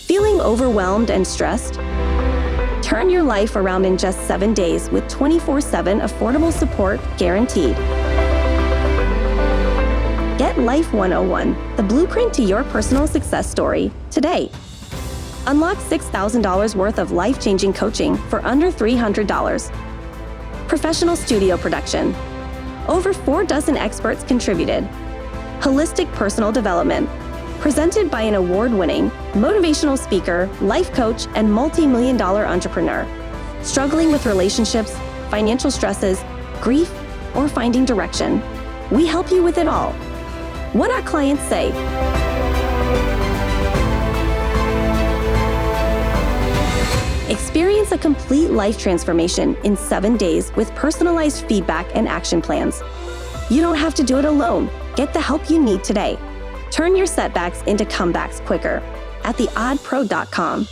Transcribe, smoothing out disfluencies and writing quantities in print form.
Feeling overwhelmed and stressed? Turn your life around in just 7 days with 24/7 affordable support guaranteed. Get Life 101, the blueprint to your personal success story, today. Unlock $6,000 worth of life-changing coaching for under $300. Professional studio production. Over 4 dozen experts contributed. Holistic personal development. Presented by an award-winning, motivational speaker, life coach, and multi-million-dollar entrepreneur. Struggling with relationships, financial stresses, grief, or finding direction? We help you with it all. What our clients say. Experience a complete life transformation in 7 days with personalized feedback and action plans. You don't have to do it alone. Get the help you need today. Turn your setbacks into comebacks quicker at theoddpro.com.